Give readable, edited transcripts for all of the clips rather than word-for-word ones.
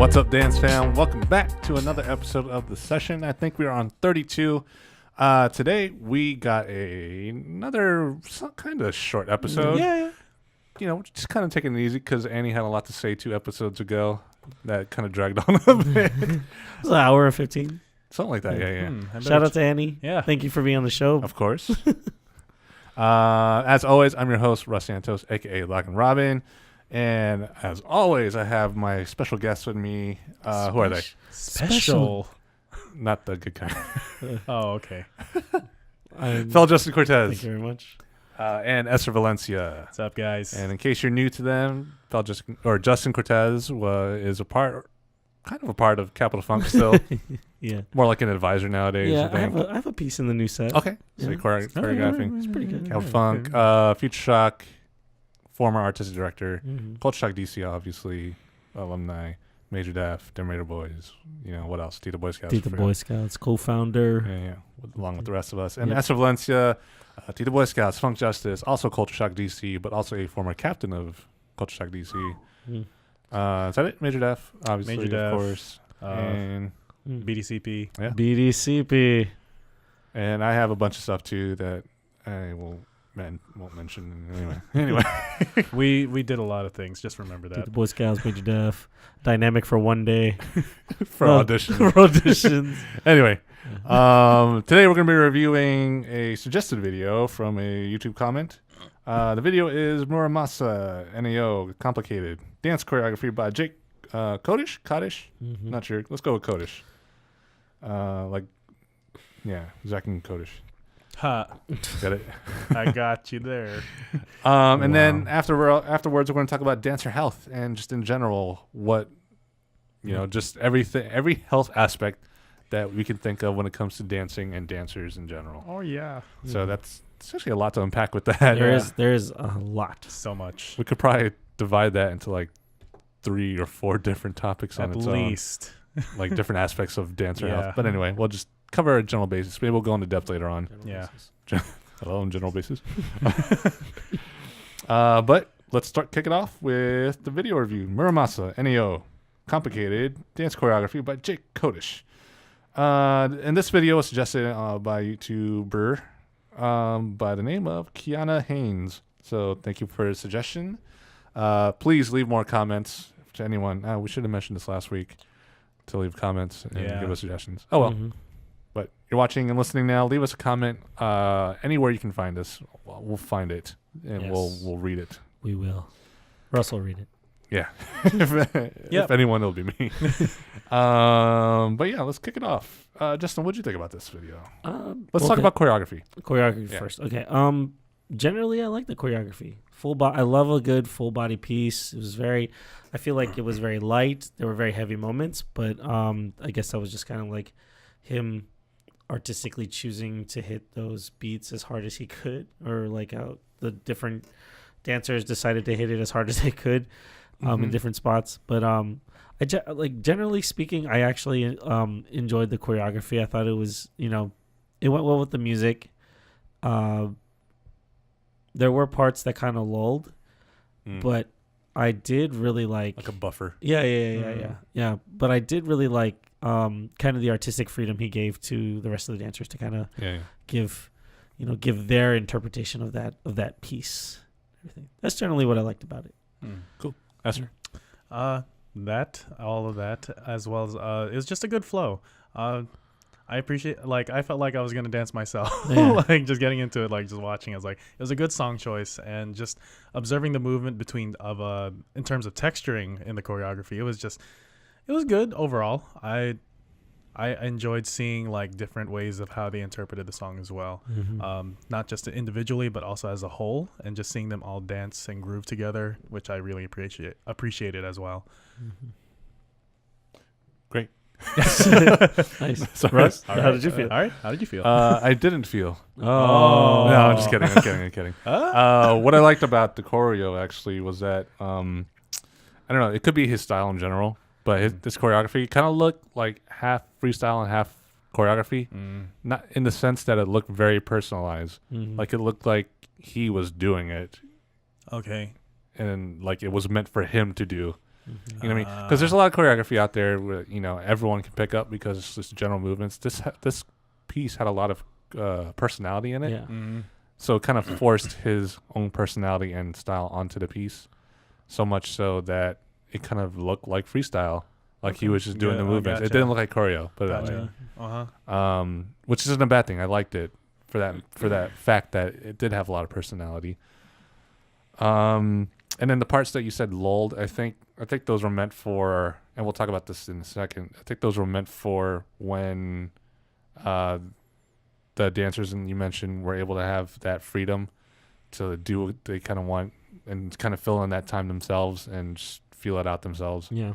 What's up, DanceFam? Welcome back to another episode of The Session. I think we are on 32. Today, we got another kind of short episode. Yeah. You know, just kind of taking it easy because Annie had a lot to say 2 episodes ago. That kind of dragged on a bit. It was an hour and 15. Something like that, yeah. Shout out to Annie. Yeah. Thank you for being on the show. Of course. As always, I'm your host, Russ Santos, a.k.a. Lock and Robin. And as always, I have my special guests with me. Who are they? Special. Not the good kind. Oh, okay. Fel Justin Cortez. Thank you very much. And Eser Valencia. What's up, guys? And in case you're new to them, Justin Cortez is kind of a part of Capital Funk still. Yeah. More like an advisor nowadays. Yeah, I think. I have a piece in the new set. Okay. So Yeah. choreographing. It's pretty good. Capital Funk, Future Shock, former artistic director, Culture Shock DC, obviously, alumni, Major Def, Demorator Boys. You know, what else? Tito BoyScouts. Tito BoyScouts, co-founder. Yeah. Along with the rest of us. And Yep. Eser Valencia, Tito BoyScouts, Funk Justice, also Culture Shock DC, but also a former captain of Culture Shock DC. Mm. Is that it? Major Def, obviously, Major Def, of course. And BDCP. yeah. BDCP. And I have a bunch of stuff too that I won't mention anyway. We did a lot of things. Just remember that. Tito BoyScouts, Major Def. Dynamic for one day. For auditions. For auditions. Anyway, today we're going to be reviewing a suggested video from a YouTube comment. The video is Mura Masa, NAO, Complicated. Dance choreography by Jake Kodish? Not sure. Let's go with Kodish. Zach and Kodish. Ha! Got it? I got you there. And then afterwards, we're going to talk about dancer health and just in general, what, just everything, every health aspect that we can think of when it comes to dancing and dancers in general. Oh, yeah. So that's actually a lot to unpack with that. There is a lot. So much. We could probably divide that into like 3 or 4 different topics on At its least. own, like different aspects of dancer Yeah. health. But anyway, we'll just cover a general basis. Maybe we'll go into depth later on. Yeah. Hello, on general basis. But let's kick it off with the video review. Mura Masa, NAO, Complicated Dance Choreography by Jake Kodish. And this video was suggested by YouTuber by the name of Kiana Haynes. So thank you for the suggestion. Please leave more comments to anyone. We should have mentioned this last week to leave comments and give us suggestions. Oh, well. But you're watching and listening now. Leave us a comment anywhere you can find us. We'll find it and we'll read it. We will. Russ will read it. Yeah. If anyone, it'll be me. But yeah, let's kick it off. Justin, what'd you think about this video? Let's talk about choreography. Choreography first. Okay. Generally, I like the choreography. I love a good full body piece. It was I feel like it was very light. There were very heavy moments, but I guess that was just kind of like him artistically choosing to hit those beats as hard as he could, or like how the different dancers decided to hit it as hard as they could in different spots. But generally speaking, I actually enjoyed the choreography. I thought it was, it went well with the music. There were parts that kind of lulled, but I did really like a buffer. Yeah. But I did really like kind of the artistic freedom he gave to the rest of the dancers to kind of give their interpretation of that piece. Everything. That's generally what I liked about it. Cool. Eser? All of that, as well as it was just a good flow. I appreciate, I felt like I was going to dance myself. Just getting into it, just watching. I was like, it was a good song choice, and just observing the movement in terms of texturing in the choreography. It was good overall. I enjoyed seeing different ways of how they interpreted the song as well. Not just individually, but also as a whole, and just seeing them all dance and groove together, which I really appreciated as well. Great. Nice. Sorry. Russ, how did you feel? All right. How did you feel? I didn't feel. Oh. No, I'm just kidding. I'm kidding. What I liked about the choreo actually was that, I don't know, it could be his style in general, but this choreography kind of looked like half freestyle and half choreography. Not in the sense that it looked very personalized. Like it looked like he was doing it. Okay. And it was meant for him to do. You know what I mean? Because there's a lot of choreography out there where everyone can pick up because it's just general movements. This piece had a lot of personality in it. Yeah. So it kind of forced his own personality and style onto the piece, so much so that it kind of looked like freestyle, like he was just doing the movements. It didn't look like choreo, put it that way. Which isn't a bad thing. I liked it for that fact that it did have a lot of personality. And then the parts that you said lulled, I think those were meant for, and we'll talk about this in a second. I think those were meant for when the dancers and you mentioned were able to have that freedom to do what they kind of want and kind of fill in that time themselves and just feel it out themselves. Yeah.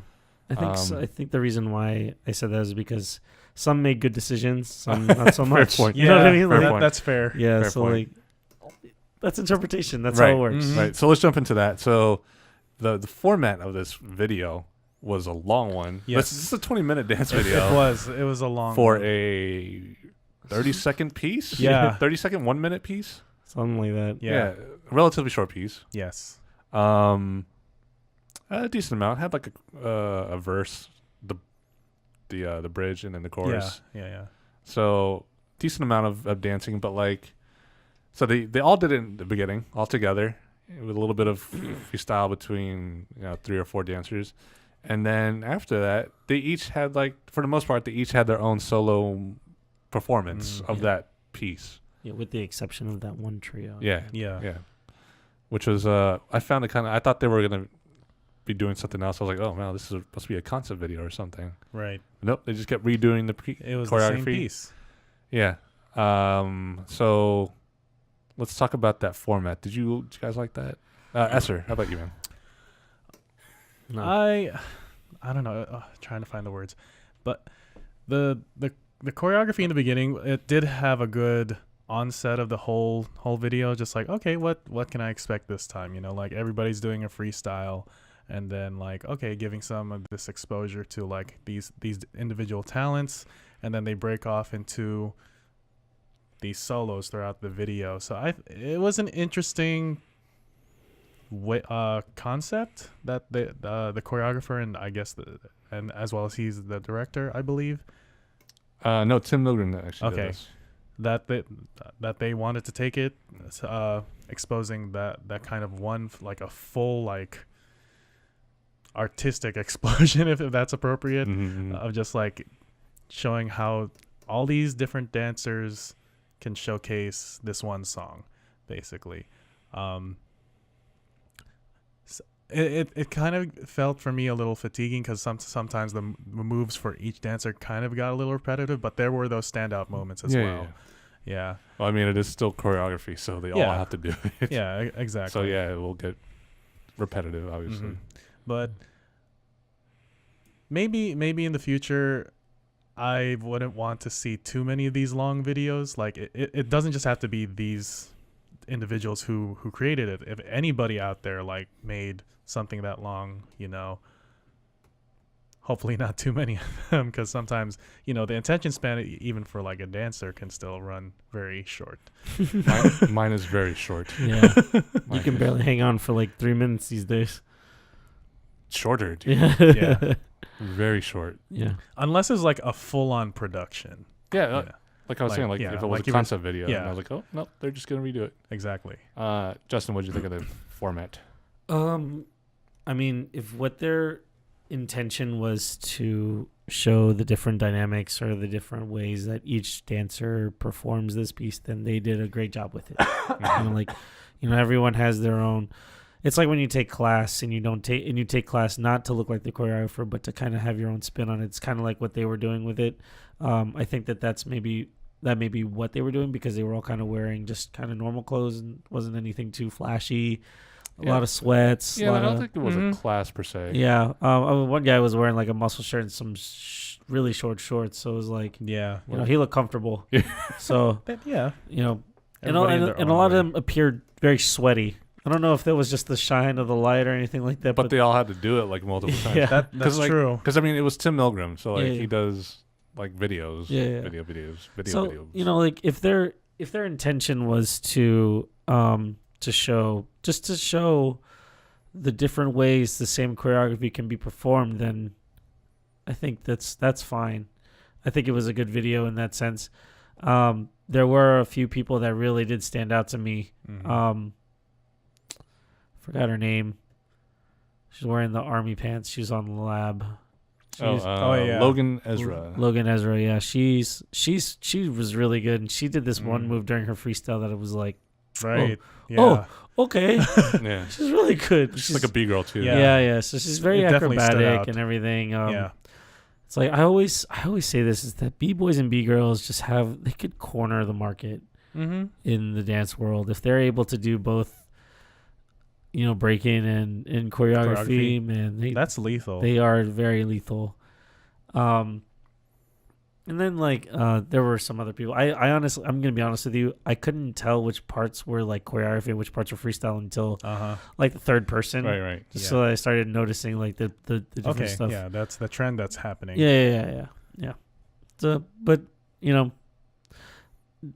I think the reason why I said that is because some made good decisions, some not so much. Point. You know what I mean? Like, that's fair. Yeah, fair so point. like that's interpretation. That's right. how it works. Mm-hmm. Right. So let's jump into that. So the format of this video was a long one. Yes. This is a 20-minute dance video. It was a long for one. a 30-second piece. Yeah. 30-second, 1-minute piece. Something like that. Yeah. Relatively short piece. Yes. A decent amount. Had like a verse, the bridge, and then the chorus. Yeah. So decent amount of dancing, but like, so they all did it in the beginning, all together, with a little bit of freestyle between 3 or 4 dancers, and then after that, they each had for the most part, they each had their own solo performance of that piece. Yeah, with the exception of that one trio. Yeah. Which was I found it I thought they were gonna be doing something else. I was like, oh man, this is supposed to be a concept video or something. Right. Nope, they just kept redoing It was choreography. the same piece. Yeah. So let's talk about that format. Did you guys like that? Eser, how about you, man? No. I don't know. Trying to find the words, but the choreography in the beginning, it did have a good onset of the whole video. Just like, okay, what can I expect this time? Like everybody's doing a freestyle, and then like, okay, giving some of this exposure to like these individual talents, and then they break off into these solos throughout the video. So it was an interesting concept that the choreographer and I guess and as well as he's the director, I believe. No, Tim Milgren actually. Okay. Did this. That they wanted to take it, exposing that kind of one, like a full like artistic explosion, if that's appropriate, of just like showing how all these different dancers can showcase this one song, basically. It kind of felt for me a little fatiguing because sometimes the moves for each dancer kind of got a little repetitive, but there were those standout moments as well. Yeah. Well, I mean, it is still choreography, so they all have to do it. Yeah, exactly. So yeah, it will get repetitive, obviously. But maybe in the future, I wouldn't want to see too many of these long videos. Like it doesn't just have to be these individuals who created it. If anybody out there like made something that long, hopefully not too many of them, because sometimes the attention span even for like a dancer can still run very short. Mine is very short. Yeah. You can barely hang on for like 3 minutes these days. Shorter, dude. Yeah. Very short. Yeah. Unless it's like a full-on production. Yeah. Like I was saying, if it was a concept video, and I was like, oh no, they're just gonna redo it. Exactly. Justin, what did you think of the format? I mean, if what their intention was to show the different dynamics or the different ways that each dancer performs this piece, then they did a great job with it. Everyone has their own. It's like when you take class and you take class not to look like the choreographer, but to kind of have your own spin on it. It's kind of like what they were doing with it. I think that may be what they were doing, because they were all kind of wearing just kind of normal clothes and wasn't anything too flashy. A lot of sweats. Yeah, I don't think it was a class per se. Yeah. One guy was wearing like a muscle shirt and some really short shorts. So it was like, he looked comfortable. So, and a lot of them appeared very sweaty. I don't know if that was just the shine of the light or anything like that. But they all had to do it like multiple times. Yeah. That's true. Because I mean, it was Tim Milgren, so he does like videos, video so, videos. Like if their intention was to show the different ways the same choreography can be performed, then I think that's fine. I think it was a good video in that sense. There were a few people that really did stand out to me. Forgot her name. She's wearing the army pants. She's on the lab. Yeah. Logan Ezra. Logan Ezra, yeah. She was really good, and she did this one move during her freestyle that it was like, right. Okay. Yeah. She's really good. She's like a B girl too. Yeah. So she's very It definitely stood acrobatic out. and everything. Yeah. It's like I always say this is that B-boys and B-girls just they could corner the market in the dance world if they're able to do both. Breaking and choreography, man, that's lethal. They are very lethal. And then there were some other people. I honestly, I'm gonna be honest with you, I couldn't tell which parts were like choreography and which parts were freestyle until like the third person. Right. So I started noticing like the different stuff. Yeah, that's the trend that's happening. Yeah. So, but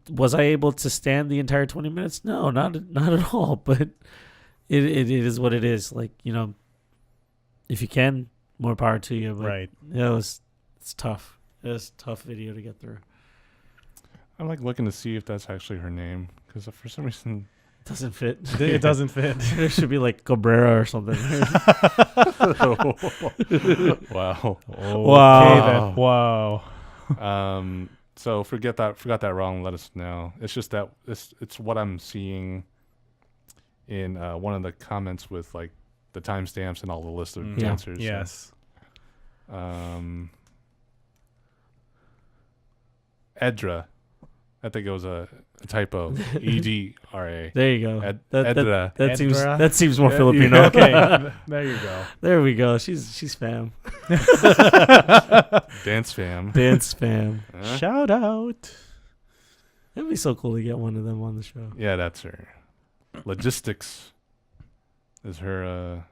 was I able to stand the entire 20 minutes? No, not at all. But it is what it is. Like, if you can, more power to you. But Right. It's tough. It was a tough video to get through. I'm like looking to see if that's actually her name because for some reason It doesn't fit. It doesn't fit. There should be like Cabrera or something. Wow. Okay, then. Wow. So forgot that wrong. Let us know. It's just that it's what I'm seeing in one of the comments with like the timestamps and all the list of dancers. Yes. So. Edra. I think it was a typo. EDRA. There you go. Edra. That seems more Filipino. Okay. There you go. There we go. She's fam. DanceFam. DanceFam. Shout out. It'd be so cool to get one of them on the show. Yeah, that's her. Logistics is her,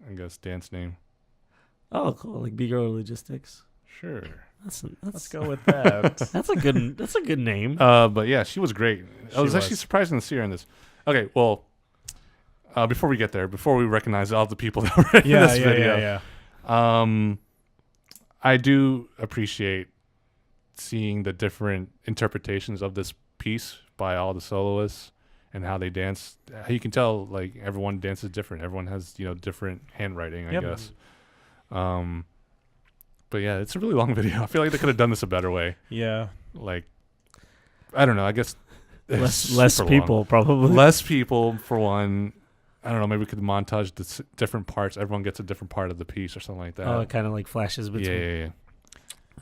I guess, dance name. Oh, cool. Like B-Girl Logistics. Sure. Let's go with that. That's a good name. But yeah, she was great. I was actually was. surprised to see her in this. Okay, well, before we get there, before we recognize all the people that were in this video, I do appreciate seeing the different interpretations of this piece by all the soloists and how they dance. You can tell, like, everyone dances different. Everyone has, different handwriting, I guess. But yeah, it's a really long video. I feel like they could have done this a better way. Yeah. Like, I don't know. I guess less people, long. probably. Less people, for one. I don't know. Maybe we could montage the different parts. Everyone gets a different part of the piece or something like that. Oh, it kind of like flashes between. Yeah.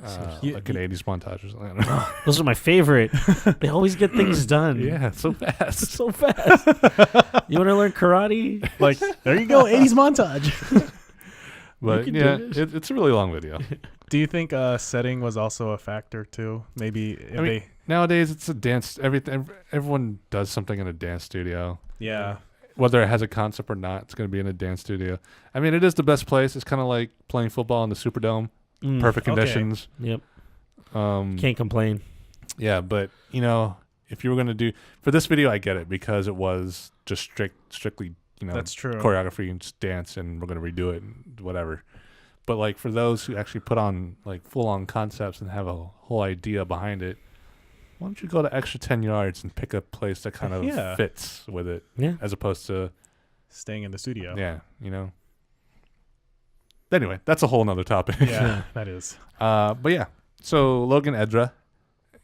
Like an 80s montage or something. I don't know. Those are my favorite. They always get things done. Yeah, so fast. So fast. You want to learn karate? Like, there you go. 80s montage. But yeah, it's a really long video. Do you think setting was also a factor too? Maybe if nowadays it's a dance. Everyone does something in a dance studio. Yeah. Whether it has a concept or not, it's going to be in a dance studio. I mean, it is the best place. It's kind of like playing football in the Superdome. Perfect conditions. Yep. Can't complain. Yeah, but if you were going to do for this video, I get it because it was just strictly. That's true. Choreography and just dance, and we're gonna redo it, and whatever. But like for those who actually put on like full-on concepts and have a whole idea behind it, why don't you go the extra 10 yards and pick a place that kind of fits with it, as opposed to staying in the studio. Yeah, Anyway, that's a whole nother topic. Yeah, that is. But yeah, so Logan Edra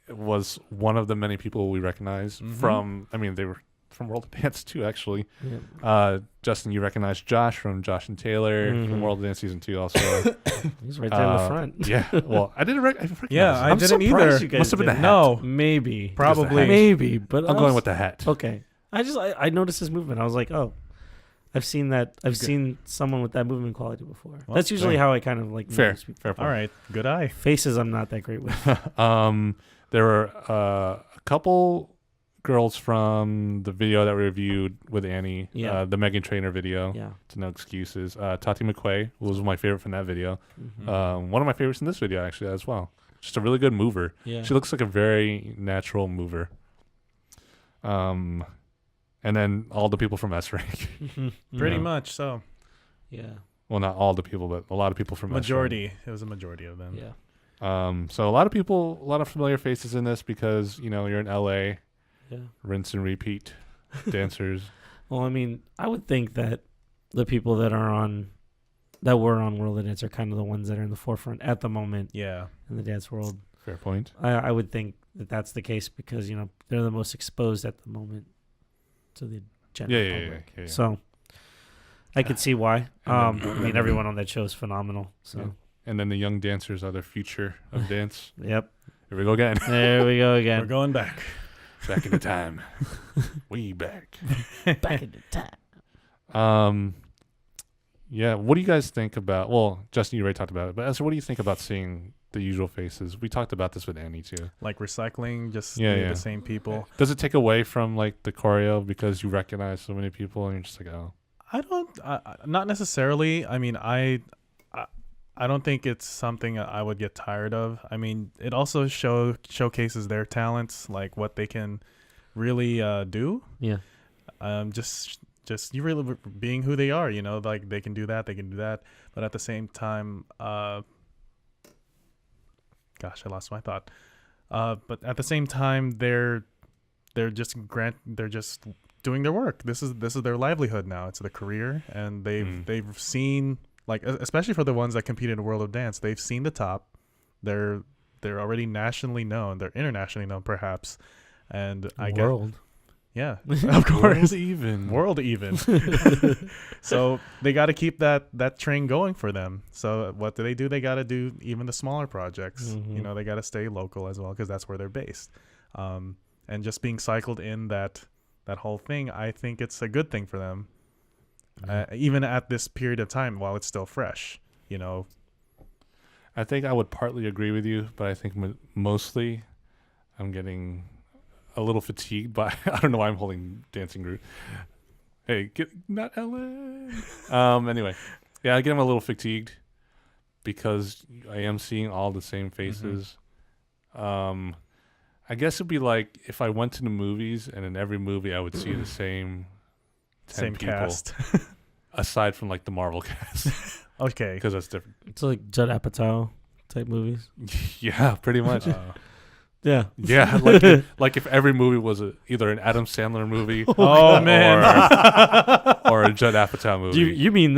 was one of the many people we recognize from. I mean, they were from World of Dance too, actually. Justin, you recognize Josh from Josh and Taylor from World of Dance Season 2 also. He's right there in the front. Yeah, well, I didn't recognize I him. didn't either. You guys Must have been the hat. No, maybe. Probably. Maybe, but I'm going with the hat. Okay. I noticed his movement. I was like, oh, I've seen that. I've seen someone with that movement quality before. Well, that's usually how I kind of like fair point. All right, good eye. Faces I'm not that great with. There were a couple girls from the video that we reviewed with Annie, the Megan Trainor video. Yeah, to No Excuses. Tati McQuay was my favorite from that video. One of my favorites in this video actually as well. Just a really good mover. Yeah, she looks like a very natural mover. And then all the people from S Rank. Pretty much so. Yeah. Well, not all the people, but a lot of people from Majority. It was a majority of them. Yeah. So a lot of familiar faces in this because you're in LA. Yeah. Rinse and repeat dancers. Well, I mean, I would think that the people that were on World of Dance are kind of the ones that are in the forefront at the moment. Yeah. In the dance world. Fair point. I would think that that's the case because they're the most exposed at the moment to the general public. Yeah. So I could see why. I mean, everyone on that show is phenomenal. So. Yeah. And then the young dancers are the future of dance. Yep. Here we go again. There we go again. We're going back. Back in the time. Way back. Back in the time. Yeah. What do you guys think about? Well, Justin, you already talked about it, but Eser, what do you think about seeing the usual faces? We talked about this with Annie too. Like recycling, just the same people. Does it take away from like the choreo because you recognize so many people and you're just like, oh? I don't. Not necessarily. I mean, I don't think it's something I would get tired of. I mean, it also showcases their talents, like what they can really do. Yeah. Just you really being who they are. Like they can do that, but at the same time, gosh, I lost my thought. But at the same time, they're just doing their work. This is their livelihood now. It's their career, and they've seen, like, especially for the ones that compete in the world of dance, they've seen the top. They're already nationally known. They're internationally known, perhaps. And yeah, of course, world even. So they got to keep that train going for them. So what do? They got to do even the smaller projects. Mm-hmm. They got to stay local as well because that's where they're based. And just being cycled in that whole thing, I think it's a good thing for them. Even at this period of time while it's still fresh, I think I would partly agree with you, but I think mostly I'm getting a little fatigued by, I don't know why I'm holding Dancing Groot. Hey, not LA. Anyway, yeah, I get a little fatigued because I am seeing all the same faces. I guess it'd be like if I went to the movies and in every movie I would see the same 10 same people, cast. aside from like the Marvel cast. Okay. Because that's different. It's like Judd Apatow type movies. Yeah, pretty much. Yeah. Yeah, like if every movie was either an Adam Sandler movie man. or a Judd Apatow movie. You mean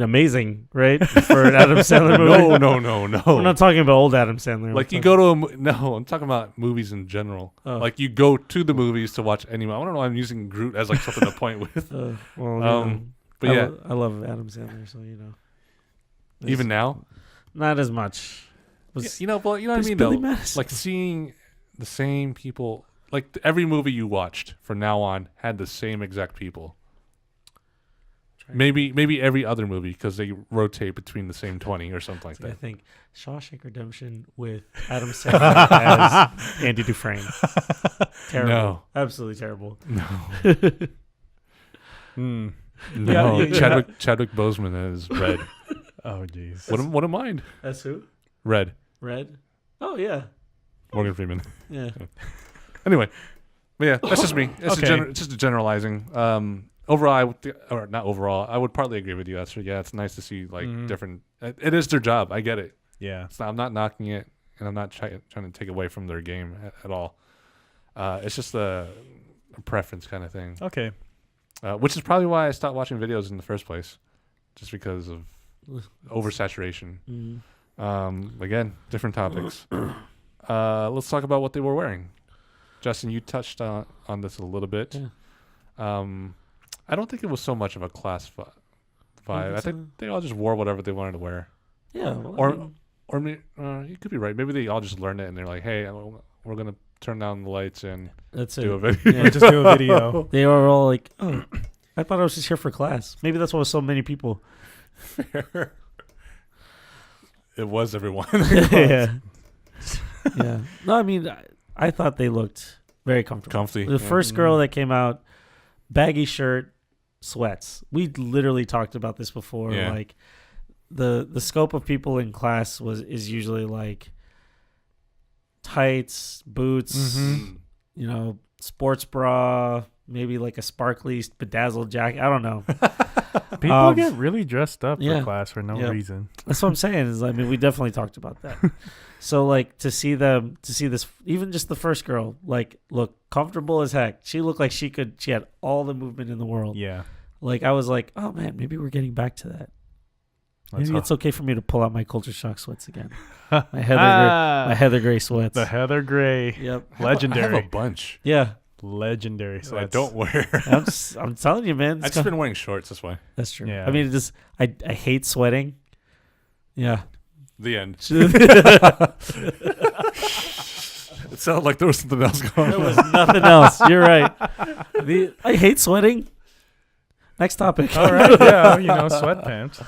Amazing, right? For an Adam Sandler movie? No. We're not talking about old Adam Sandler. Like you go to I'm talking about movies in general. Oh. Like you go to the movies to watch any. I don't know why I'm using Groot as like something to point with. But yeah, I love Adam Sandler, so even now, not as much. But you know what I mean though. Like seeing the same people, like every movie you watched from now on had the same exact people. Maybe every other movie because they rotate between the same 20 or something like that. I think Shawshank Redemption with Adam Sandler as Andy Dufresne. Terrible. No. Absolutely terrible. No. No. Chadwick Boseman is Red. Oh jeez. Wouldn't mind. That's who? Red. Oh yeah. Morgan Freeman. Yeah. Anyway, but yeah, that's just me. It's Okay. just a generalizing. Overall, not overall, I would partly agree with you. That's it's nice to see like different. It is their job. I get it. Yeah. I'm not knocking it, and I'm not trying to take away from their game at all. It's just a preference kind of thing. Okay. Which is probably why I stopped watching videos in the first place, just because of oversaturation. Mm-hmm. Again, different topics. Let's talk about what they were wearing. Justin, you touched on this a little bit. Yeah. I don't think it was so much of a class vibe. I think they all just wore whatever they wanted to wear. Yeah. Or you could be right. Maybe they all just learned it and they're like, hey, we're going to turn down the lights and do a video. Yeah. Just do a video. They were all like, oh, I thought I was just here for class. Maybe that's why so many people. Fair. It was everyone. Yeah. Yeah. No, I mean, I thought they looked very comfortable. Comfy. The first girl that came out, baggy shirt, sweats. We literally talked about this before. Yeah. Like the scope of people in class is usually like tights, boots, sports bra, maybe like a sparkly bedazzled jacket. I don't know. People get really dressed up yeah. for class for no reason. That's what I'm saying. Is I mean, we definitely talked about that. So like to see this, even just the first girl, like look comfortable as heck. She looked like she had all the movement in the world. Yeah. Like I was like, oh man, maybe we're getting back to that. Maybe it's okay for me to pull out my culture shock sweats again. My Heather Gray sweats. The Heather Gray. Yep. Legendary. I have a bunch. Yeah. Legendary. So I don't wear. I'm telling you, man. I've just been wearing shorts this way. That's true. Yeah. I mean, I hate sweating. Yeah. The end. It sounded like there was something else going on. There was nothing else. You're right. I hate sweating. Next topic. All right. Yeah. Sweatpants.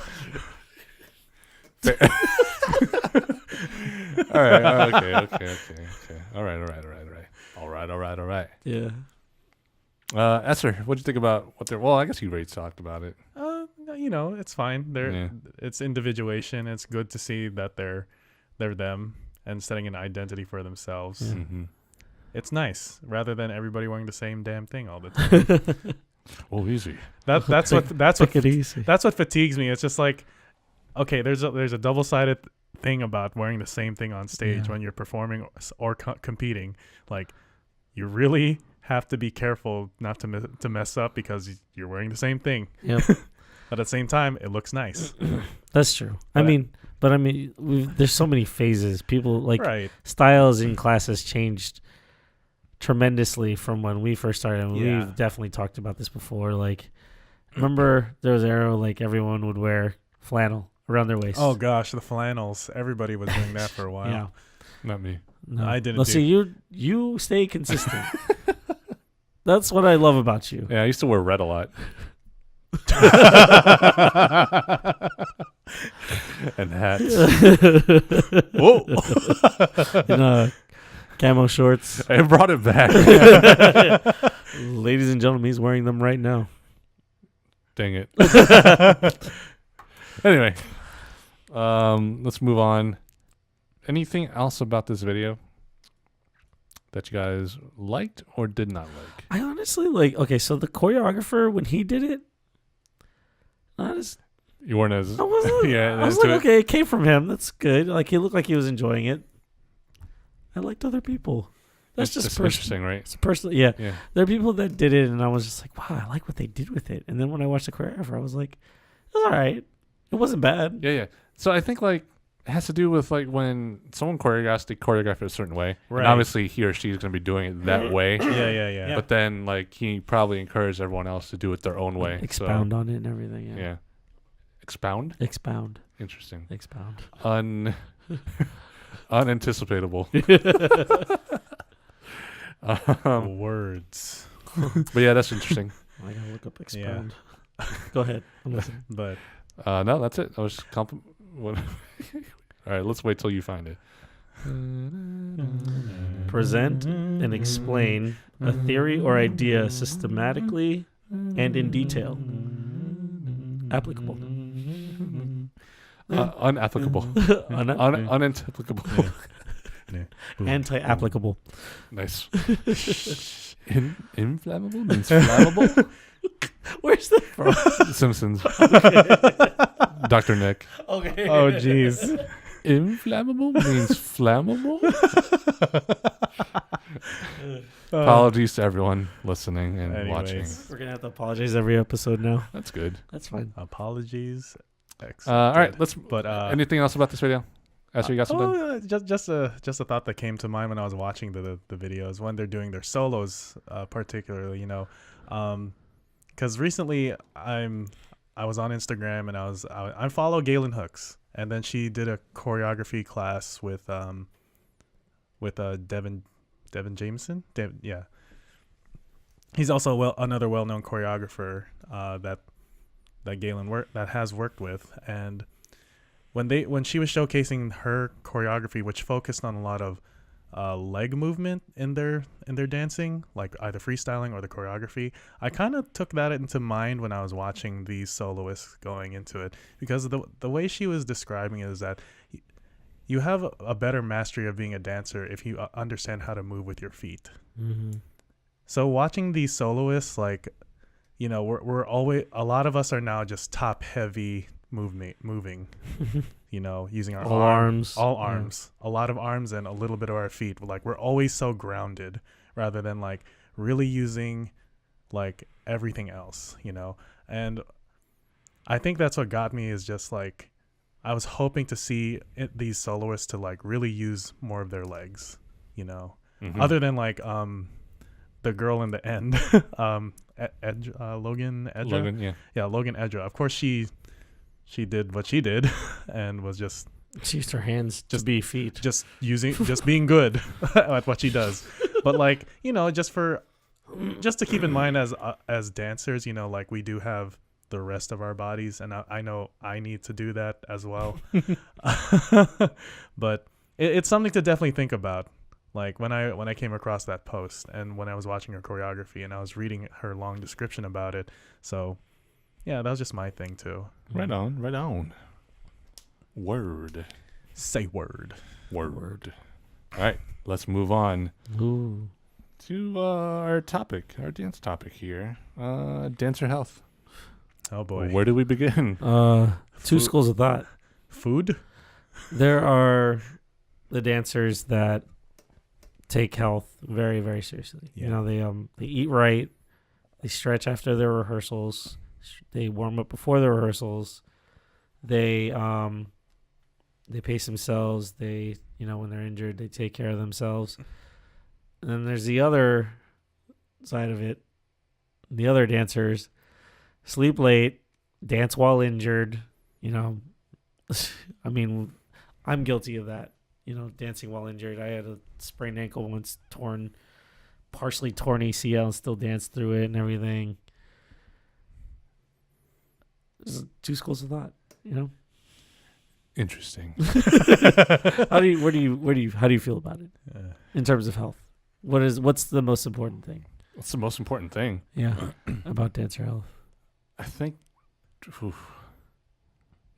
All right. Okay. All right. Yeah. Eser, what'd you think about what they're? Well, I guess you already talked about it. It's fine. It's individuation. It's good to see that they're them and setting an identity for themselves. Yeah. Mm-hmm. It's nice rather than everybody wearing the same damn thing all the time. Oh, easy. That's what fatigues me. It's just like, okay, there's a double-sided thing about wearing the same thing on stage when you're performing or competing. Like, you really have to be careful not to mess up because you're wearing the same thing. Yep. But at the same time, it looks nice. That's true. I mean, there's so many phases. People styles in classes changed tremendously from when we first started. And we've definitely talked about this before. Like, remember there was an era like everyone would wear flannel around their waist. Oh gosh, the flannels. Everybody was doing that for a while. Yeah. Not me. No. I didn't. Let's see, you stay consistent. That's what I love about you. Yeah, I used to wear red a lot. And hats. Whoa. In camo shorts. I brought it back. Ladies and gentlemen, he's wearing them right now. Dang it. Anyway, let's move on. Anything else about this video that you guys liked or did not like? I honestly so the choreographer, when he did it, you weren't as I wasn't. yeah. I was like, okay, it came from him. That's good. Like, he looked like he was enjoying it. I liked other people. That's just interesting, right? It's personal. Yeah. There are people that did it, and I was just like, wow, I like what they did with it. And then when I watched the choreographer, I was like, it was all right. It wasn't bad. Yeah. So I think like it has to do with like when someone choreographs, they choreograph it a certain way. Right. And obviously he or she is going to be doing it that way. Yeah. But then like he probably encouraged everyone else to do it their own way. Expound on it and everything. Yeah. Expound? Expound. Interesting. Expound. Unanticipatable. Words. But yeah, that's interesting. I gotta look up expound. Yeah. Go ahead. I'm listening. But no, that's it. I was just All right, let's wait till you find it. Present and explain a theory or idea systematically and in detail. Applicable. Unapplicable. Unapplicable. Anti-applicable. Nice. Inflammable means flammable? Where's that from? Simpsons. Dr. Nick. Okay. Oh, jeez. Inflammable means flammable? Apologies to everyone listening and watching. We're going to have to apologize every episode now. That's good. That's fine. Apologies. All right, anything else about this video? After you got something? Just a thought that came to mind when I was watching the videos when they're doing their solos, particularly, because recently I was on Instagram and I follow Galen Hooks, and then she did a choreography class with Devin Jameson. Yeah, he's also another well-known choreographer that Galen has worked with. And when she was showcasing her choreography, which focused on a lot of leg movement in their dancing, like either freestyling or the choreography, I kind of took that into mind when I was watching these soloists going into it, because the way she was describing it is that you have a better mastery of being a dancer if you understand how to move with your feet. Mm-hmm. So watching these soloists, we're always, a lot of us are now just top heavy moving, using our all arms. all arms, a lot of arms and a little bit of our feet. Like we're always so grounded rather than like really using like everything else, and I think that's what got me, is just like I was hoping to see these soloists to like really use more of their legs, other than like the girl in the end, Logan Edra. Logan Edra. Of course, she did what she did, and was just she used her hands to be feet, just being good at what she does. But like just to keep in mind as dancers, like we do have the rest of our bodies, and I know I need to do that as well. But it's something to definitely think about. Like when I came across that post, and when I was watching her choreography, and I was reading her long description about it. So yeah, that was just my thing too. Right on. Word. Say word. Word. All right, let's move on. Ooh. To our dance topic here, dancer health. Oh boy, where do we begin? Two schools of thought. Food. There are the dancers that take health very, very seriously. Yeah. They eat right, they stretch after their rehearsals, they warm up before their rehearsals, they pace themselves. They when they're injured, they take care of themselves. And then there's the other side of it. The other dancers sleep late, dance while injured. I mean, I'm guilty of that. Dancing while injured. I had a sprained ankle once, partially torn ACL, and still danced through it and everything. There's two schools of thought. Interesting. How do you feel about it in terms of health? What's the most important thing? What's the most important thing? Yeah, about dancer health. I think,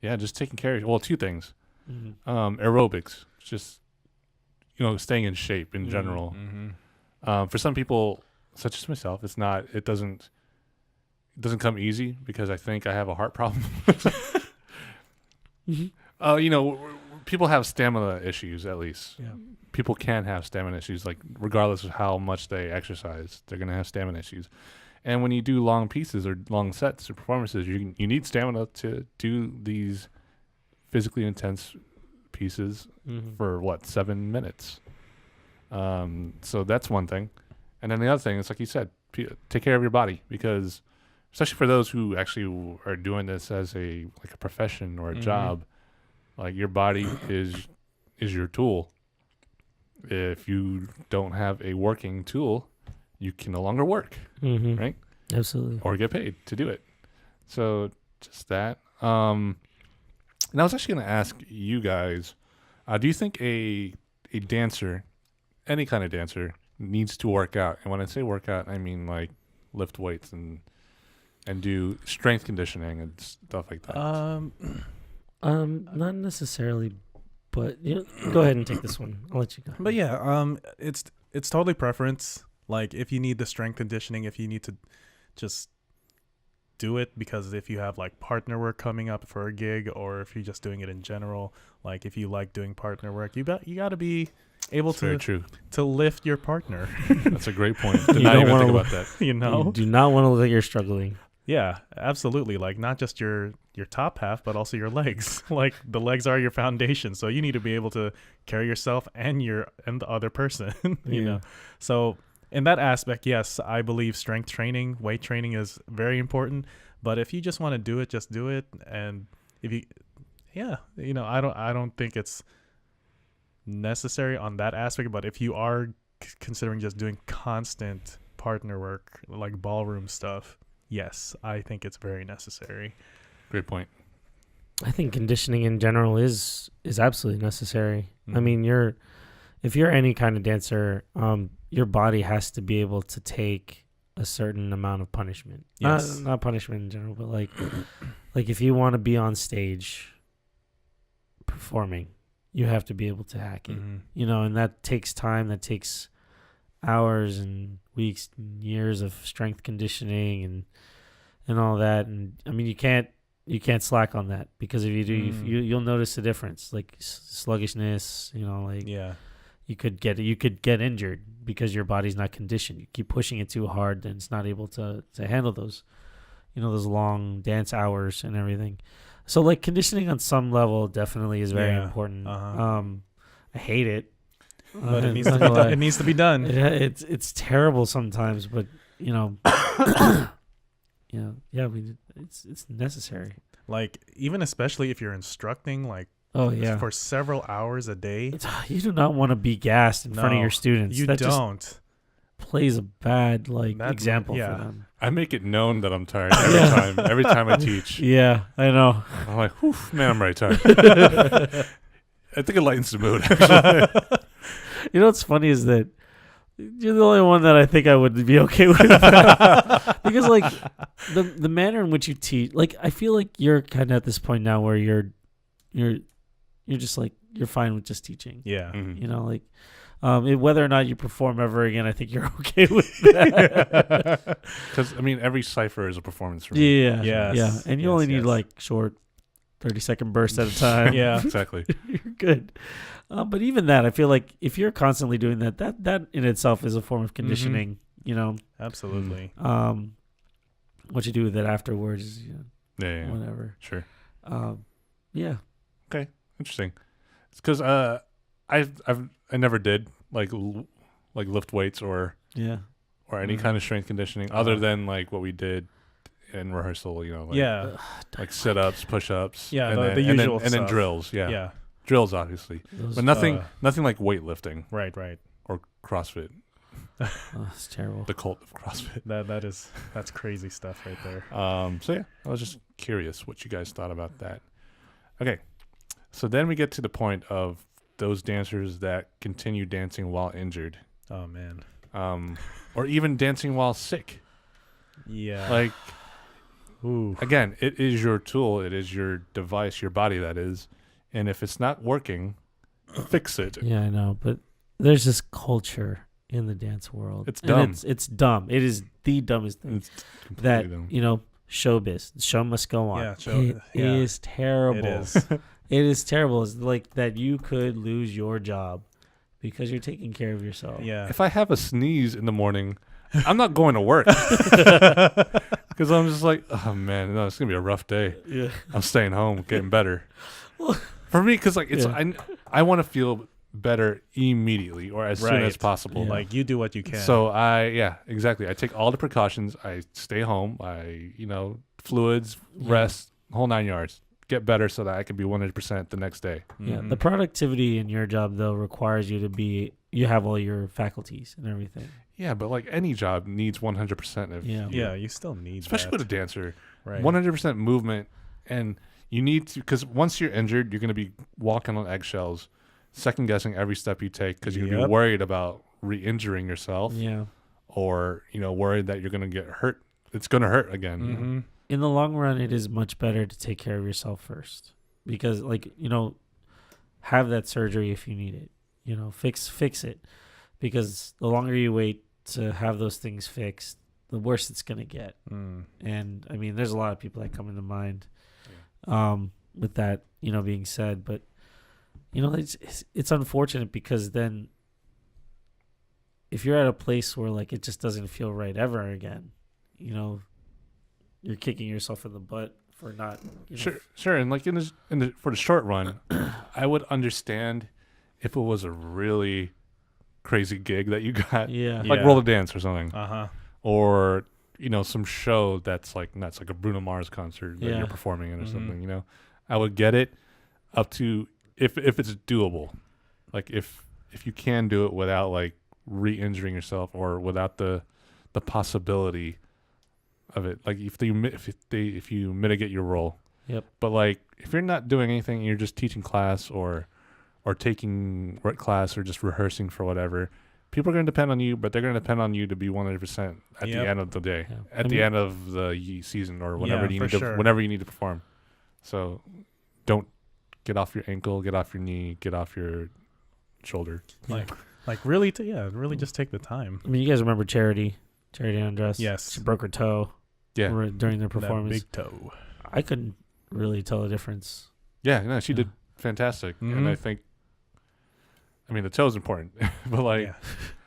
just taking care of. Well, two things. Mm-hmm. Aerobics, just staying in shape in general. Mm-hmm. For some people, such as myself, it doesn't come easy, because I think I have a heart problem. Mm-hmm. People have stamina issues. At least people can have stamina issues, like regardless of how much they exercise, they're gonna have stamina issues. And when you do long pieces or long sets or performances, you need stamina to do these physically intense pieces for 7 minutes. So that's one thing. And then the other thing is, like you said, take care of your body, because especially for those who actually are doing this as a profession or a job, like your body is your tool. If you don't have a working tool, you can no longer work, right? Absolutely. Or get paid to do it. So just that. And I was actually going to ask you guys, do you think a dancer, any kind of dancer, needs to work out? And when I say work out, I mean like lift weights and do strength conditioning and stuff like that. Not necessarily, but go ahead and take this one. I'll let you go. But yeah, it's totally preference. Like if you need the strength conditioning, if you need to just do it, because if you have like partner work coming up for a gig, or if you're just doing it in general, like if you like doing partner work, you got to be able to lift your partner. That's a great point. Did not even think about that. You do not want to look like you're struggling. Yeah, absolutely. Like not just your top half, but also your legs. Like the legs are your foundation, so you need to be able to carry yourself and the other person. you know. So in that aspect, yes, I believe strength training, weight training is very important. But if you just want to do it, just do it. And if I don't think it's necessary on that aspect. But if you are considering just doing constant partner work, like ballroom stuff, yes, I think it's very necessary. Great point. I think conditioning in general is absolutely necessary. I mean, if you're any kind of dancer, your body has to be able to take a certain amount of punishment. Yes. Not punishment in general, but like if you want to be on stage performing, you have to be able to hack it. And that takes time. That takes hours and weeks and years of strength conditioning and and all that. And I mean, you can't slack on that, because if you do, you'll notice the difference, like sluggishness. You know, like you could get injured because your body's not conditioned. You keep pushing it too hard, then it's not able to handle those, those long dance hours and everything. So like conditioning on some level definitely is very important. I hate it, but it needs to be done. It needs to be done. It's terrible sometimes, but I mean, it's necessary. Like, even especially if you're instructing, like, for several hours a day. You do not want to be gassed in front of your students. You that don't. Just plays a bad example for them. I make it known that I'm tired every time I teach. Yeah, I know. I'm like, whew, man, I'm really tired. I think it lightens the mood, actually. You know what's funny is that you're the only one that I think I would be okay with that. Because like the manner in which you teach, like I feel like you're kind of at this point now where you're just like you're fine with just teaching. Yeah. Mm-hmm. Like whether or not you perform ever again, I think you're okay with that. Because I mean, every cipher is a performance for me. Yeah, and you only need like short 30-second bursts at a time. Yeah, exactly. You're good. But even that, I feel like if you're constantly doing that in itself is a form of conditioning. Absolutely. What you do with it afterwards is whatever. Sure. Yeah. Okay. Interesting. It's because I never did like lift weights or any kind of strength conditioning other than like what we did in rehearsal. Like sit-ups, push-ups. Yeah, and the usual and then drills. Yeah. Drills, obviously, but nothing like weightlifting. Right. Or CrossFit. It's terrible. The cult of CrossFit. That's crazy stuff right there. So yeah, I was just curious what you guys thought about that. Okay, so then we get to the point of those dancers that continue dancing while injured. Oh man. Or even dancing while sick. Yeah. Like, ooh. Again, it is your tool. It is your device, your body, that is. And if it's not working, fix it. Yeah, I know. But there's this culture in the dance world. It's dumb. It's dumb. It is the dumbest thing. It's that, dumb. Showbiz. The show must go on. Yeah, it is terrible. It is. It is terrible. It's like that you could lose your job because you're taking care of yourself. Yeah. If I have a sneeze in the morning, I'm not going to work. Because I'm just like, oh man, no, it's going to be a rough day. Yeah. I'm staying home, getting better. For me, because like I want to feel better immediately or as soon as possible. Yeah. Like you do what you can. So exactly. I take all the precautions. I stay home. Fluids, rest, whole 9 yards. Get better so that I can be 100% the next day. Yeah. The productivity in your job though requires you have all your faculties and everything. Yeah, but like any job needs 100% of you. Yeah, you still need especially with a dancer. Right. 100% movement, and you need to, because once you're injured, you're going to be walking on eggshells, second guessing every step you take because you're going to be worried about re-injuring yourself. Yeah. Or, worried that you're going to get hurt. It's going to hurt again. Mm-hmm. In the long run, it is much better to take care of yourself first because, have that surgery if you need it. Fix it, because the longer you wait to have those things fixed, the worse it's gonna get. And I mean, there's a lot of people that come into mind with that, being said. But it's unfortunate because then if you're at a place where like it just doesn't feel right ever again, you're kicking yourself in the butt for not. Sure, and like for the short run, I would understand if it was a really crazy gig that you got, like Roll the Dance or something, or some show that's like nuts, like a Bruno Mars concert that you're performing in or something. I would get it up to if it's doable, like if you can do it without like re-injuring yourself or without the possibility of it, like if you mitigate your role. Yep. But like if you're not doing anything, and you're just teaching class or taking class or just rehearsing for whatever, people are going to depend on you, but they're going to depend on you to be 100% at the end of the day, at the end of the season or whenever whenever you need to perform. So don't get off your ankle, get off your knee, get off your shoulder. Really just take the time. I mean, you guys remember Charity Andress? Yes. She broke her toe. Yeah. during their That performance. big toe. I couldn't really tell the difference. Yeah, no, she did fantastic. And I think, I mean, the toe is important, but like,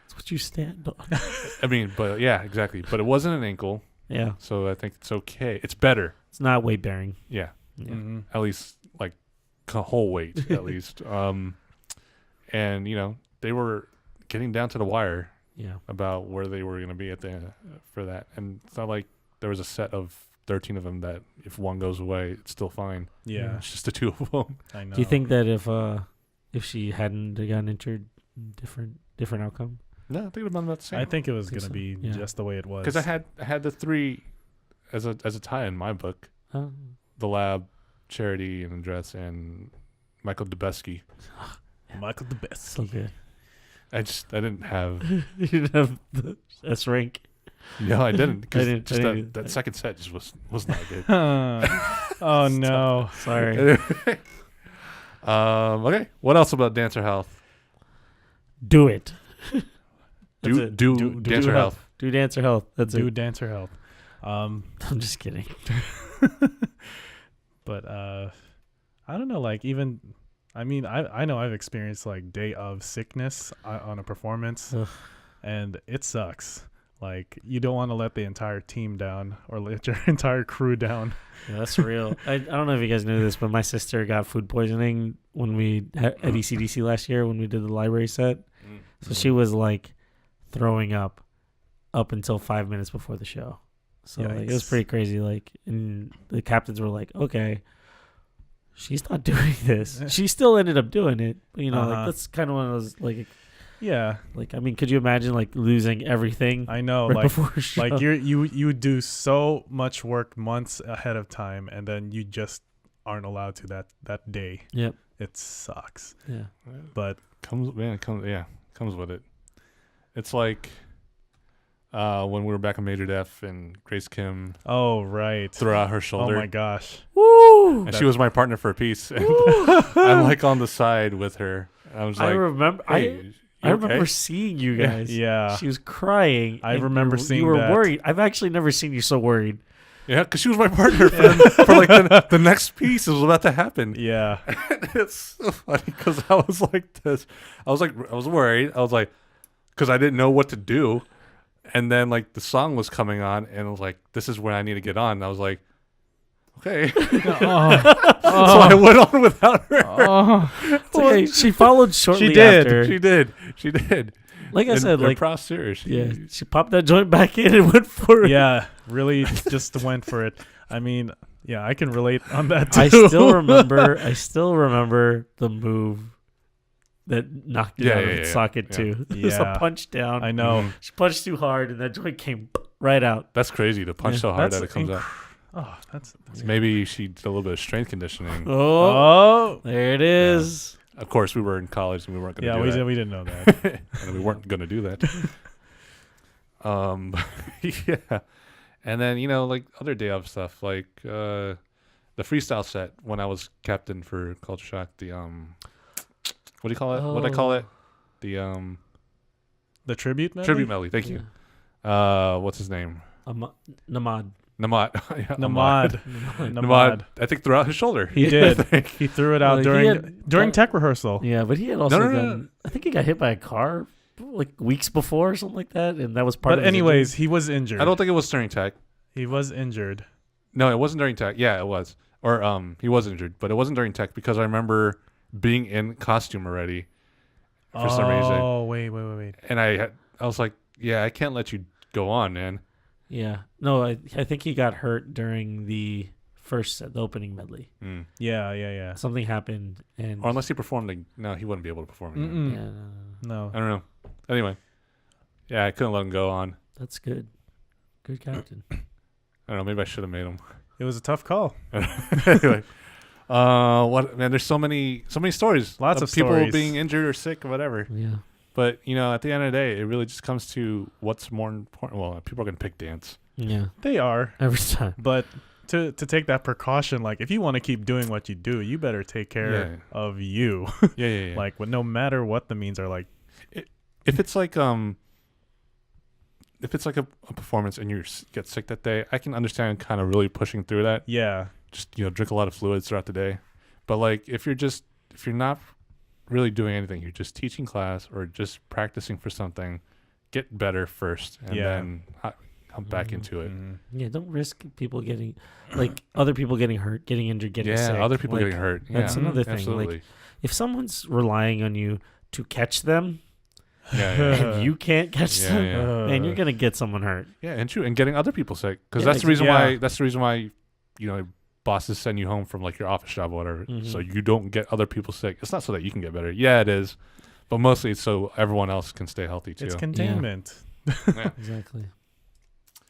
It's what you stand on. I mean, but yeah, exactly. But it wasn't an ankle, Yeah. so I think it's okay. It's better. It's not weight bearing. Yeah, Yeah. Mm-hmm. at least like whole weight, at least. And you know, they were getting down to the wire Yeah. about where they were going to be at the for that, and it's not like there was a set of 13 of them that if one goes away, it's still fine. Yeah, It's just the two of them. I know. Do you think that if she hadn't gotten injured, different outcome? No, I think it would have been about the same. I think it was Think gonna so. be Yeah. just the way it was. Because I had the three as a tie in my book: Oh. the Lab, Charity, and Andres, and Michael Dubesky. Michael the best. So good. I didn't have. You didn't have the S rank. No, I didn't. Because I didn't just either. that second set just was not good. Oh no! Sorry. Okay. What else about Dancer Health? Do it. That's Do it. Do Dancer Health. Health. Do Dancer Health. That's Do it. Dancer Health. I'm just kidding. But I don't know. Like even, I mean, I know I've experienced like day of sickness on a performance, Ugh. and it sucks. Like you don't want to let the entire team down or let your entire crew down. Yeah, that's real. I don't know if you guys knew this, but my sister got food poisoning when we at ECDC last year when we did the library set. So she was like throwing up until 5 minutes before the show. So like, it was Yikes. pretty crazy. Like, and the captains were like, "Okay, she's not doing this." She still ended up doing it. But, you know, like that's kind of one of those Yeah, like I mean, could you imagine like losing everything I know. right Like before a show? like you do so much work months ahead of time, and then you just aren't allowed to that day. Yep. It sucks. Yeah. But Comes with it. It's like when we were back in Major Def and Grace Kim oh right. threw out her Oh shoulder. my gosh. Woo! And she was my partner for a piece. And I'm like on the side with her. I was I like, remember. hey, I you remember okay? seeing you guys. Yeah. She was crying. I and remember seeing you were that. worried. I've actually never seen you so worried. Yeah, because she was my partner for like the next piece was about to happen. Yeah. It's so funny because I was like this. I was worried. I was like, because I didn't know what to do. And then like the song was coming on and I was like, this is where I need to get on. And I was like, okay. So I went on without her. It's okay. She followed shortly She did. after. She did. Like I said, like props to her. she popped that joint back in and went for it. Yeah. Really just went for it. I mean, yeah, I can relate on that too. I still remember the move that knocked it out of its socket yeah. too. It was a Yeah. punch down. I know. She punched too hard and that joint came right out. That's crazy to punch so hard That's that it comes out. Oh, that's Maybe she did a little bit of strength conditioning. oh. There it is. Of course, we were in college and we weren't going to Yeah, do that. we didn't know that. And we weren't going to do that. Yeah. And then, you know, like other day of stuff, like the freestyle set when I was captain for Culture Shock, the what do you call it? What do I call it? The The tribute medley? tribute medley. Thank you. What's his name? Namad. Namad. Yeah, Namad. Namad. I think throughout his shoulder. He did. He threw it out Well, he had- during tech rehearsal. Yeah, but he had also no, done. I think he got hit by a car like weeks before or something like that, and that was part of But his anyways, he was injured. I don't think it was during tech. He was injured. No, it wasn't during tech. Yeah, it was. Or he was injured, but it wasn't during tech because I remember being in costume already for some reason. Oh, wait. And I was like, yeah, I can't let you go on, man. Yeah. No, I think he got hurt during the first set, the opening medley. Mm. Yeah. Something happened, and Or unless he performed, no, he wouldn't be able to perform again. yeah, No. I don't know. Anyway, yeah, I couldn't let him go on. that's good. Good captain. I don't know. Maybe I should have made him. It was a tough call. Anyway, what man? There's so many stories. Lots of people stories. being injured or sick or whatever. Yeah. But you know, at the end of the day, it really just comes to what's more important. Well, people are gonna pick dance. Yeah. They are. Every time. But to take that precaution, like if you want to keep doing what you do, you better take care of you. Yeah. Like no matter what the means are like. If it's like if it's like a performance and you get sick that day, I can understand kind of really pushing through that. Yeah. Just drink a lot of fluids throughout the day. But like if you're not really doing anything, you're just teaching class or just practicing for something, get better first and then come back into it. Yeah, don't risk people getting other people getting hurt, getting injured, getting sick. Yeah, other people getting hurt. That's another thing. Absolutely. Like if someone's relying on you to catch them Yeah. and you can't catch them, man, you're gonna get someone hurt. Yeah, and true, and getting other people sick because Yeah, that's the reason why. That's the reason why, bosses send you home from like your office job or whatever, so you don't get other people sick. It's not so that you can get better. Yeah, it is, but mostly it's so everyone else can stay healthy too. It's containment. Yeah. Exactly.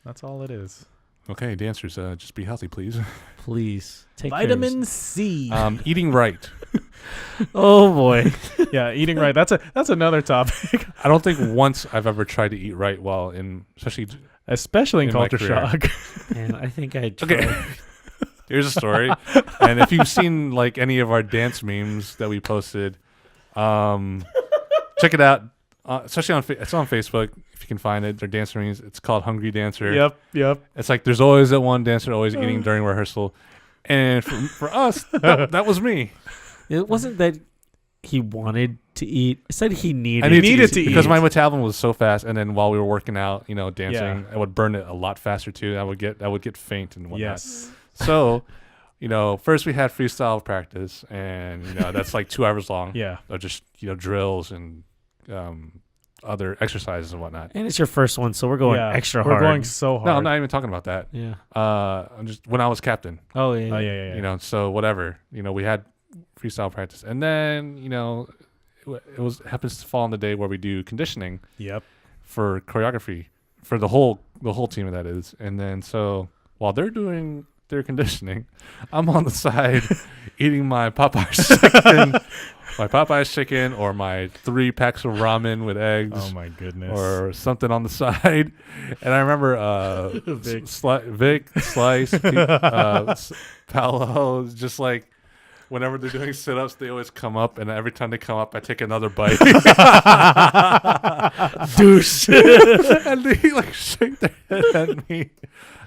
That's all it is. Okay, dancers, just be healthy, please. Please take Vitamin C. Eating right. Oh boy. Yeah, eating right. That's another topic. I don't think once I've ever tried to eat right while especially in in my culture career. shock. And I think I tried. Okay. Here's a story, and if you've seen like any of our dance memes that we posted, check it out. Especially it's on Facebook if you can find it. They're dance memes. It's called Hungry Dancer. Yep. It's like there's always that one dancer always eating during rehearsal, and for us that was me. It wasn't that he wanted to eat. It said he needed. I needed to eat because my metabolism was so fast, and then while we were working out, dancing, Yeah. I would burn it a lot faster too. I would get faint and whatnot. Yes. So, first we had freestyle practice, and that's like 2 hours long. Yeah. Of just drills and other exercises and whatnot. And it's your first one, so we're going extra hard. We're going so hard. No, I'm not even talking about that. Yeah. I'm just when I was captain. Oh yeah. Oh yeah. So whatever. We had freestyle practice, and then it happens to fall on the day where we do conditioning. Yep. For choreography for the whole team, that is. And then so while they're doing their conditioning, I'm on the side eating my Popeye's chicken or my 3 packs of ramen with eggs. Oh my goodness. Or something on the side. And I remember Vic, Slice, Paolo, just like whenever they're doing sit-ups, they always come up, and every time they come up, I take another bite. Douche. And they like shake their head at me.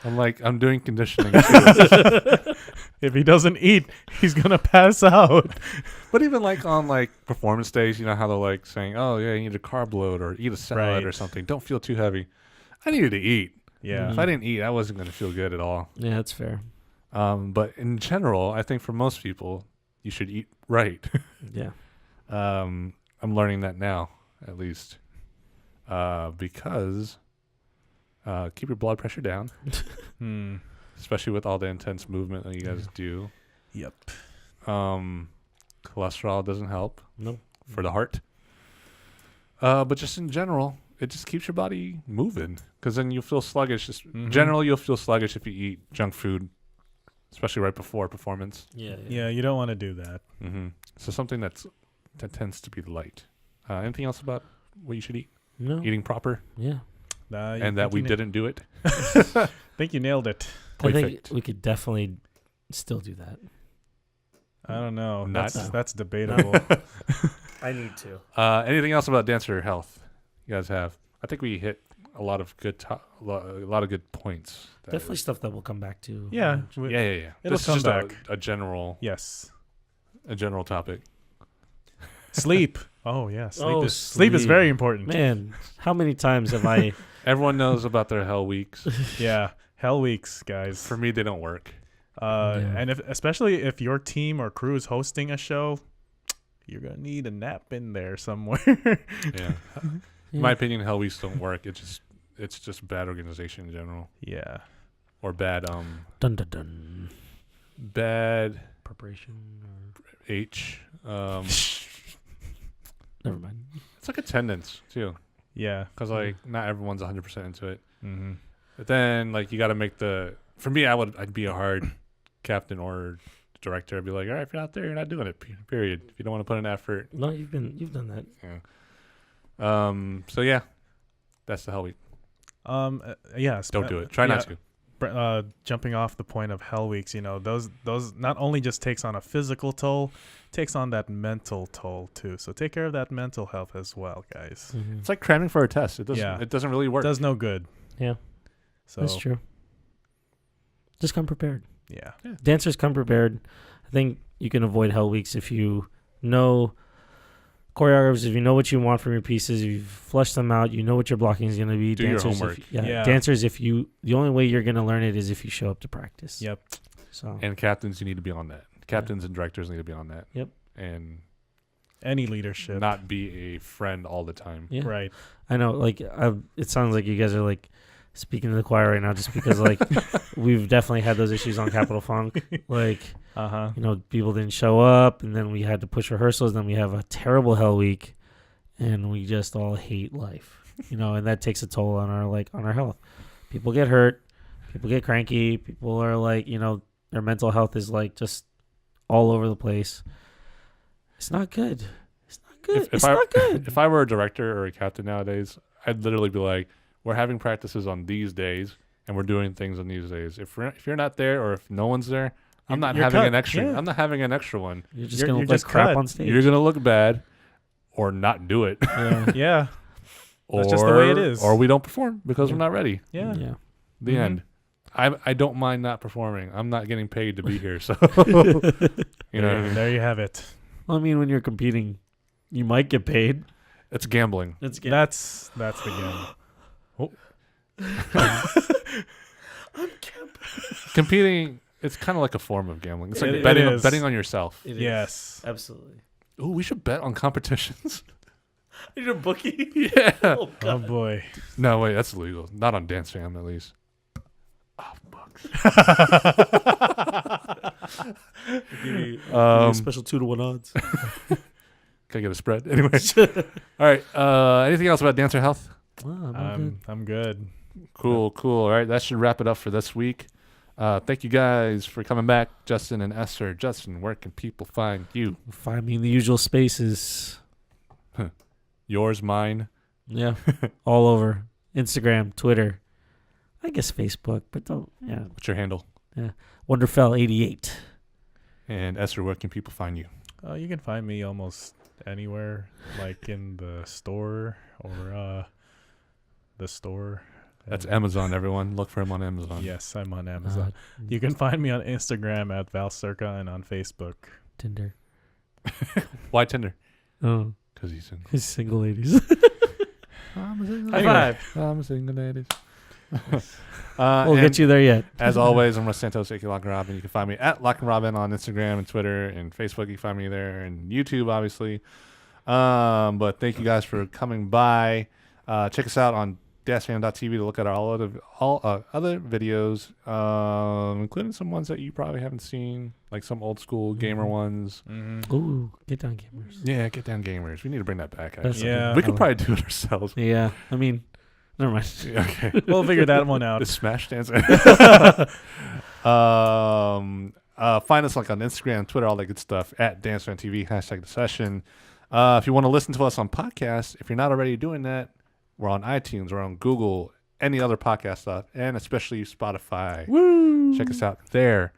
I'm like, I'm doing conditioning too. If he doesn't eat, he's gonna pass out. But even like on like performance days, how they're like saying, "Oh yeah, you need a carb load or eat a salad or something. Don't feel too heavy." I needed to eat. Yeah. If I didn't eat, I wasn't gonna feel good at all. Yeah, that's fair. But in general, I think for most people, you should eat right. Yeah. I'm learning that now, at least, because keep your blood pressure down, especially with all the intense movement that you guys do. Yep. Cholesterol doesn't help. Nope. For the heart. But just in general, it just keeps your body moving, because then you'll feel sluggish. Generally, you'll feel sluggish if you eat junk food, especially right before performance. Yeah, you don't want to do that. So something that tends to be light. Anything else about what you should eat? No. Eating proper? Yeah. And that we didn't do it? I think you nailed it. I think we could definitely still do that. I don't know. Not- That's debatable. I need to. Anything else about dancer health you guys have? I think we hit a lot of good a lot of good points. Definitely stuff that we'll come back to. Yeah. Yeah. It'll This come is just back. a general Yes. topic. Sleep. Oh yeah. Sleep is sleep. very important. Man, how many times have I... Everyone knows about their hell weeks. Yeah. Hell weeks, guys. For me, they don't work. And especially if your team or crew is hosting a show, you're gonna need a nap in there somewhere. Yeah. In my opinion, hell weeks don't work. It's just bad organization in general. Yeah. Or bad Dun dun dun. bad Preparation. H. Never mind. It's like attendance too, Yeah. because like not everyone's 100% into it. Mm-hmm. But then like you got to make for me, I'd be a hard captain or director. I'd be like, all right, if you're not there, you're not doing it. Period. If you don't want to put in effort. No, you've done that. Yeah. So yeah, that's the hell week. Yeah. Don't do it. Try not to. jumping off the point of Hell Weeks, those not only just takes on a physical toll, takes on that mental toll too. So take care of that mental health as well, guys. It's like cramming for a test. It doesn't really work. It does no good. Yeah, so that's true. Just come prepared. Yeah. Dancers come prepared. I think you can avoid Hell Weeks if you know choreographers, if you know what you want from your pieces, if you've fleshed them out, you know what your blocking is going to be. Do your homework. Dancers, the only way you're going to learn it is if you show up to practice. Yep. So And captains, you need to be on that. Captains and directors need to be on that. Yep. And any leadership, not be a friend all the time. yeah. right? I know, like, it sounds like you guys are like speaking to the choir right now, just because like we've definitely had those issues on Capital Funk. Like, people didn't show up, and then we had to push rehearsals. Then we have a terrible Hell Week, and we just all hate life, and that takes a toll on our health. People get hurt, people get cranky, people are like, their mental health is like just all over the place. It's not good. It's not good. It's not good. If I were a director or a captain nowadays, I'd literally be like, we're having practices on these days, and we're doing things on these days. If you're not there, or if no one's there, I'm not having an extra. Yeah. I'm not having an extra one. You're just gonna look like crap on stage. You're gonna look bad, or not do it. Yeah. That's just the way it is. Or we don't perform because we're not ready. Yeah. The end. I don't mind not performing. I'm not getting paid to be here, so There you have it. Well, I mean, when you're competing, you might get paid. It's gambling. That's the game. I'm Competing, it's kind of like a form of gambling. It's like It betting on yourself. Yes. Absolutely. Ooh, we should bet on competitions. You're a bookie? Yeah. Oh boy. No, wait, that's illegal. Not on DanceFam, at least. Oh, bucks. Give you special 2-to-1 odds. Can I get a spread? Anyway. All right. Anything else about dancer health? I'm good. Cool. All right. That should wrap it up for this week. Thank you guys for coming back, Justin and Eser. Justin, where can people find you? Find me in the usual spaces. Yours, mine. Yeah. All over. Instagram, Twitter. I guess Facebook, but don't. Yeah. What's your handle? Yeah. Wonderfell88. And Eser, where can people find you? You can find me almost anywhere, like in the store or the store. That's Amazon, everyone. Look for him on Amazon. Yes, I'm on Amazon. You can find me on Instagram at Valcirca and on Facebook. Tinder. Why Tinder? Oh. Because he's single. He's single, ladies. I'm a single High five. I'm a single ladies. We'll get you there yet. As always, I'm Russ Santos, aka Lock and Robin. You can find me at Lock and Robin on Instagram and Twitter and Facebook. You can find me there, and YouTube, obviously. But thank you guys for coming by. Check us out on dancefamtv to look at all other videos, including some ones that you probably haven't seen, like some old school gamer ones. Mm-hmm. Ooh, Get Down Gamers. Yeah, Get Down Gamers. We need to bring that back. That's yeah, we could probably do it ourselves. Yeah, I mean, never mind. Okay, we'll figure that one out. The Smash Dance. Find us like on Instagram, Twitter, all that good stuff at DanceFamTV #The Session. If you want to listen to us on podcasts, if you're not already doing that, we're on iTunes, we're on Google, any other podcast stuff, and especially Spotify. Woo! Check us out there.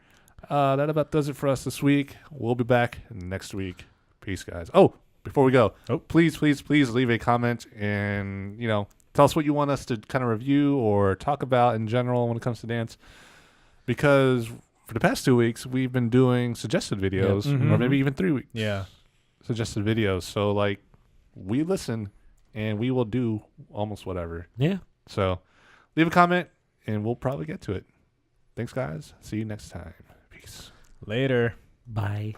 That about does it for us this week. We'll be back next week. Peace, guys. Oh, before we go, please leave a comment and, tell us what you want us to kind of review or talk about in general when it comes to dance. Because for the past 2 weeks, we've been doing suggested videos, or maybe even 3 weeks. Yeah. Suggested videos. So, we listen. And we will do almost whatever. Yeah. So leave a comment, and we'll probably get to it. Thanks, guys. See you next time. Peace. Later. Bye.